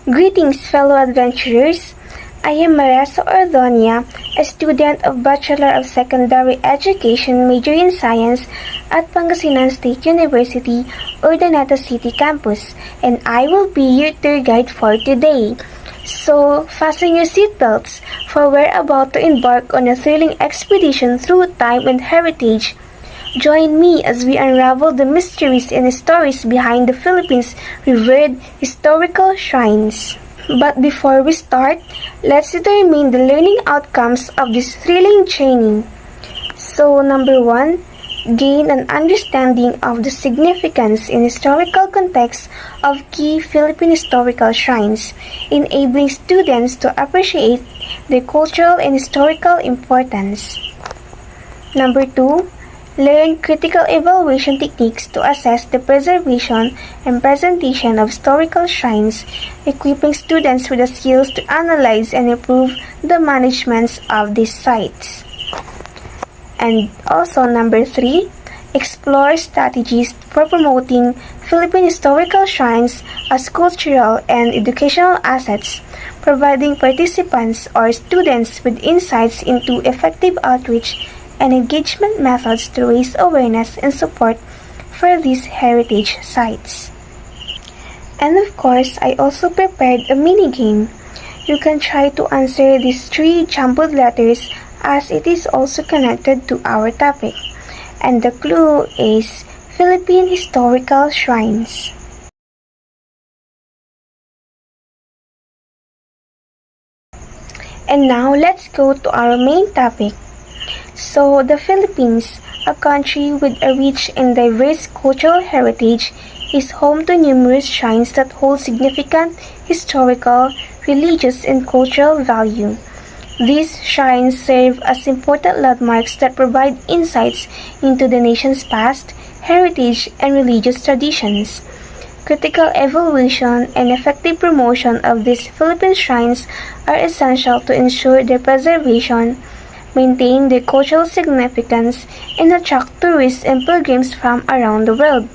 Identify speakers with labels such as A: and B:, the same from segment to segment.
A: Greetings, fellow adventurers. I am Maresa Ordonia, a student of Bachelor of Secondary Education major in Science at Pangasinan State University, Urdaneta City Campus, and I will be your tour guide for today. So, fasten your seatbelts, for we're about to embark on a thrilling expedition through time and heritage. Join me as we unravel the mysteries and stories behind the Philippines' revered historical shrines. But before we start, let's determine the learning outcomes of this thrilling journey. So, number 1, gain an understanding of the significance and historical context of key Philippine historical shrines, enabling students to appreciate their cultural and historical importance. Number 2, learn critical evaluation techniques to assess the preservation and presentation of historical shrines, equipping students with the skills to analyze and improve the management of these sites. And also number 3, explore strategies for promoting Philippine historical shrines as cultural and educational assets, providing participants or students with insights into effective outreach and engagement methods to raise awareness and support for these heritage sites. And of course, I also prepared a mini game. You can try to answer these 3 jumbled letters as it is also connected to our topic. And the clue is Philippine historical shrines. And now let's go to our main topic. So, the Philippines, a country with a rich and diverse cultural heritage, is home to numerous shrines that hold significant historical, religious, and cultural value. These shrines serve as important landmarks that provide insights into the nation's past, heritage, and religious traditions. Critical evaluation and effective promotion of these Philippine shrines are essential to ensure their preservation, maintain their cultural significance, and attract tourists and pilgrims from around the world.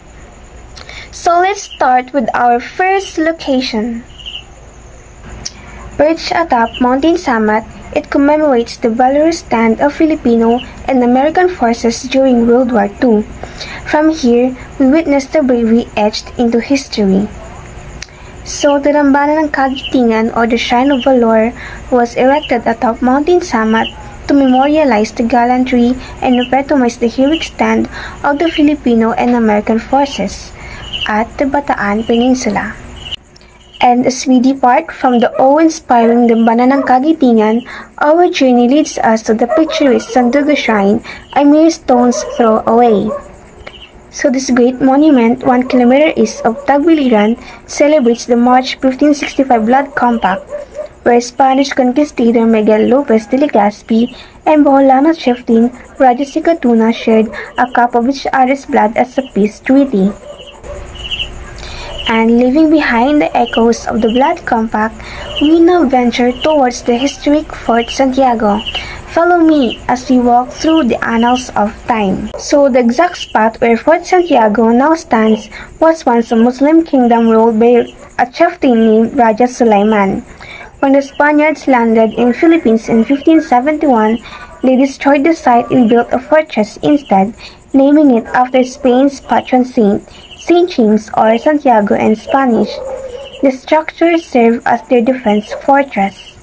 A: So let's start with our first location. Perched atop Mountain Samat, it commemorates the valorous stand of Filipino and American forces during World War II. From here, we witness the bravery etched into history. So, the Rambanan ng Kagitingan or the Shrine of Valor was erected atop Mountain Samat to memorialize the gallantry and epitomize the heroic stand of the Filipino and American forces at the Bataan Peninsula. And as we depart from the awe-inspiring Dambana ng Kagitingan, our journey leads us to the picturesque Sandugo Shrine, a mere stone's throw away. So this great monument, 1 kilometer east of Tagbiliran, celebrates the March 1565 Blood Compact, where Spanish conquistador Miguel Lopez de Legazpi and Boholano chieftain Raja Sikatuna shared a cup of each other's blood as a peace treaty. And leaving behind the echoes of the Blood Compact, we now venture towards the historic Fort Santiago. Follow me as we walk through the annals of time. So the exact spot where Fort Santiago now stands was once a Muslim kingdom ruled by a chieftain named Raja Sulaiman. When the Spaniards landed in Philippines in 1571, they destroyed the site and built a fortress instead, naming it after Spain's patron saint, Saint James or Santiago in Spanish. The structure served as their defense fortress.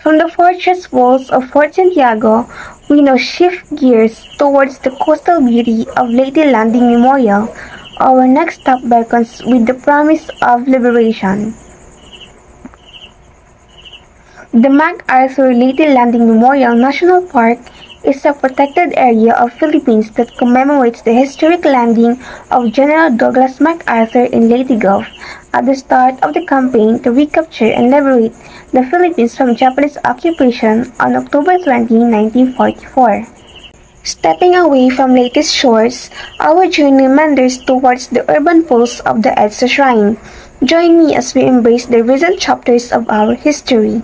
A: From the fortress walls of Fort Santiago, we now shift gears towards the coastal beauty of Leyte Landing Memorial. Our next stop beckons with the promise of liberation. The MacArthur Leyte Landing Memorial National Park is a protected area of Philippines that commemorates the historic landing of General Douglas MacArthur in Leyte Gulf at the start of the campaign to recapture and liberate the Philippines from Japanese occupation on October 20, 1944. Stepping away from Leyte's shores, our journey meanders towards the urban pulse of the EDSA Shrine. Join me as we embrace the recent chapters of our history.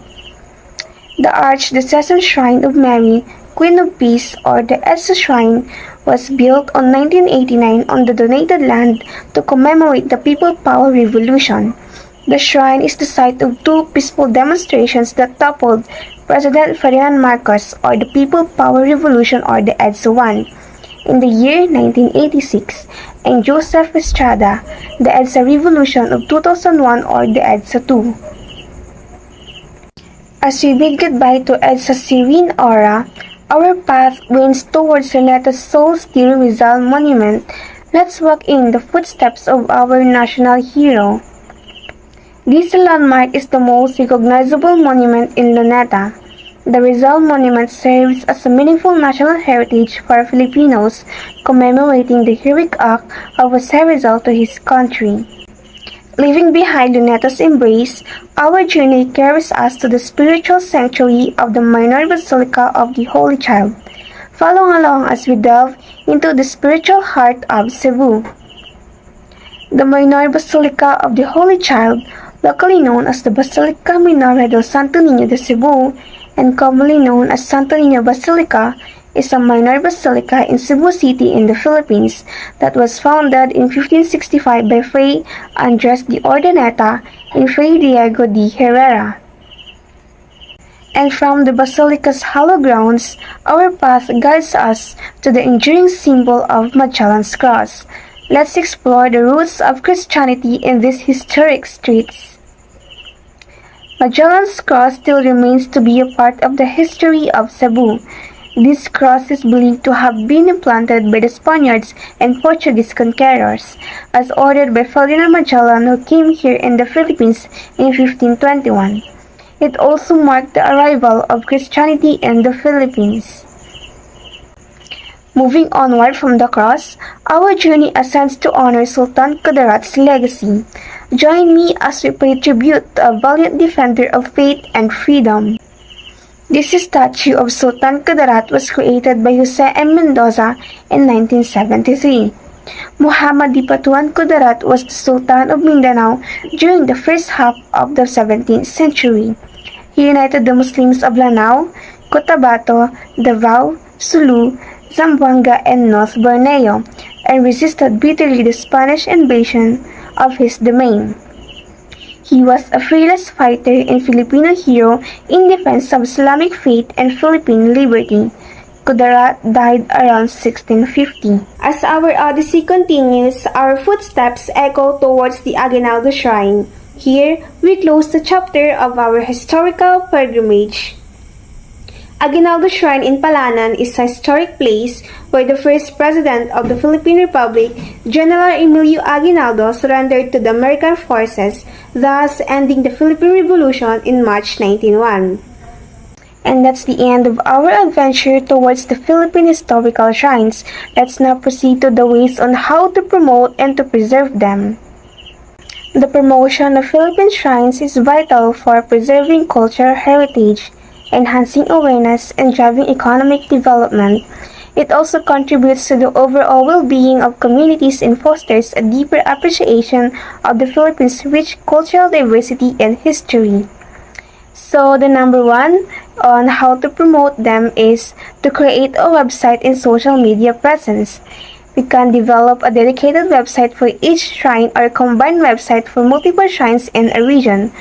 A: The Archdiocesan Shrine of Mary, Queen of Peace, or the EDSA Shrine, was built on 1989 on the donated land to commemorate the People Power Revolution. The shrine is the site of two peaceful demonstrations that toppled President Ferdinand Marcos or the People Power Revolution or the EDSA I in the year 1986 and Joseph Estrada, the EDSA Revolution of 2001 or the EDSA II. As we bid goodbye to EDSA's serene aura, our path winds towards Renata's soul-stirring Rizal Monument. Let's walk in the footsteps of our national hero. This landmark is the most recognizable monument in Luneta. The Rizal Monument serves as a meaningful national heritage for Filipinos, commemorating the heroic act of Jose Rizal to his country. Leaving behind Luneta's embrace, our journey carries us to the spiritual sanctuary of the Minor Basilica of the Holy Child. Follow along as we delve into the spiritual heart of Cebu. The Minor Basilica of the Holy Child, locally known as the Basilica Minore del Santo Niño de Cebu and commonly known as Santo Niño Basilica, is a minor basilica in Cebu City in the Philippines that was founded in 1565 by Fray Andres de Ordaneta and Fray Diego de Herrera. And from the basilica's hallowed grounds, our path guides us to the enduring symbol of Magellan's Cross. Let's explore the roots of Christianity in these historic streets. Magellan's Cross still remains to be a part of the history of Cebu. This cross is believed to have been implanted by the Spaniards and Portuguese conquerors, as ordered by Ferdinand Magellan, who came here in the Philippines in 1521. It also marked the arrival of Christianity in the Philippines. Moving onward from the cross, our journey ascends to honor Sultan Kudarat's legacy. Join me as we pay tribute to a valiant defender of faith and freedom. This statue of Sultan Kudarat was created by Jose M. Mendoza in 1973. Muhammad Dipatuan Kudarat was the Sultan of Mindanao during the first half of the 17th century. He united the Muslims of Lanao, Cotabato, Davao, Sulu, Zamboanga, and North Borneo, and resisted bitterly the Spanish invasion of his domain. He was a fearless fighter and Filipino hero in defense of Islamic faith and Philippine liberty. Kudarat died around 1650. As our odyssey continues, our footsteps echo towards the Aguinaldo Shrine. Here, we close the chapter of our historical pilgrimage. Aguinaldo Shrine in Palanan is a historic place where the first president of the Philippine Republic, General Emilio Aguinaldo, surrendered to the American forces, thus ending the Philippine Revolution in March 1901. And that's the end of our adventure towards the Philippine historical shrines. Let's now proceed to the ways on how to promote and to preserve them. The promotion of Philippine shrines is vital for preserving cultural heritage, enhancing awareness, and driving economic development. It also contributes to the overall well-being of communities and fosters a deeper appreciation of the Philippines' rich cultural diversity and history. So, the number one on how to promote them is to create a website and social media presence. We can develop a dedicated website for each shrine or a combined website for multiple shrines in a region.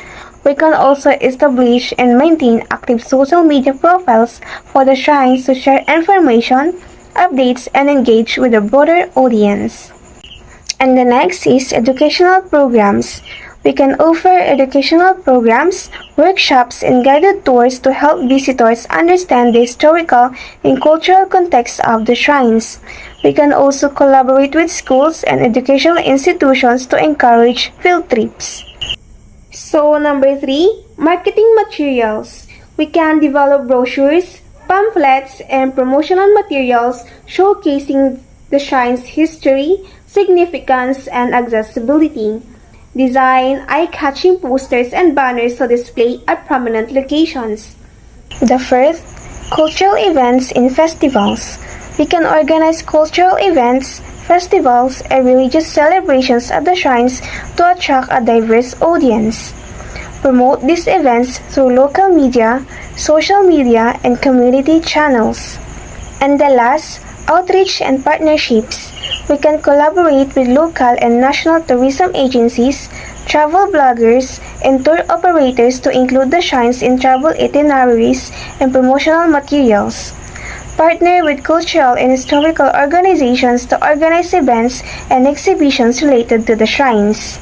A: We can also establish and maintain active social media profiles for the shrines to share information, updates, and engage with a broader audience. And the next is educational programs. We can offer educational programs, workshops, and guided tours to help visitors understand the historical and cultural context of the shrines. We can also collaborate with schools and educational institutions to encourage field trips. So, number 3, marketing materials. We can develop brochures, pamphlets, and promotional materials showcasing the shrine's history, significance, and accessibility. Design eye-catching posters and banners to display at prominent locations. The first, cultural events and festivals. We can organize cultural events, festivals, and religious celebrations at the shrines to attract a diverse audience. Promote these events through local media, social media, and community channels. And the last, outreach and partnerships. We can collaborate with local and national tourism agencies, travel bloggers, and tour operators to include the shrines in travel itineraries and promotional materials. Partner with cultural and historical organizations to organize events and exhibitions related to the shrines.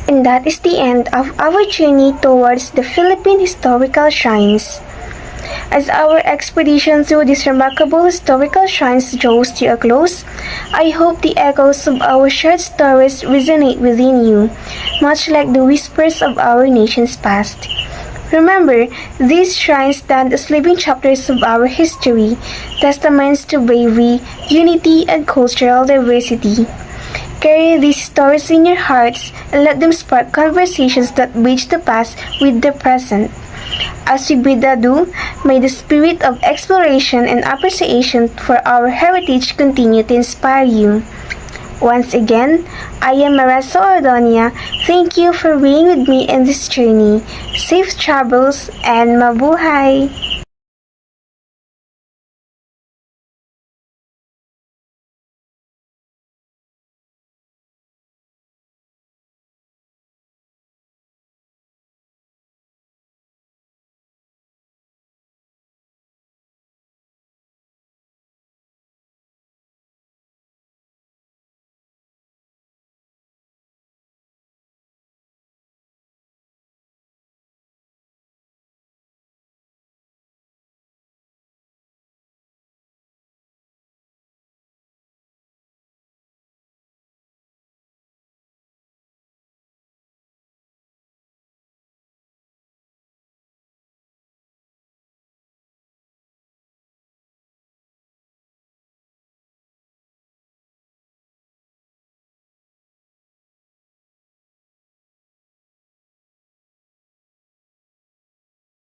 A: And that is the end of our journey towards the Philippine historical shrines. As our expedition through these remarkable historical shrines draws to a close, I hope the echoes of our shared stories resonate within you, much like the whispers of our nation's past. Remember, these shrines stand as living chapters of our history, testaments to bravery, unity, and cultural diversity. Carry these stories in your hearts and let them spark conversations that bridge the past with the present. As we bid adieu, may the spirit of exploration and appreciation for our heritage continue to inspire you. Once again, I am Marisa Ordonia. Thank you for being with me in this journey. Safe travels and mabuhay!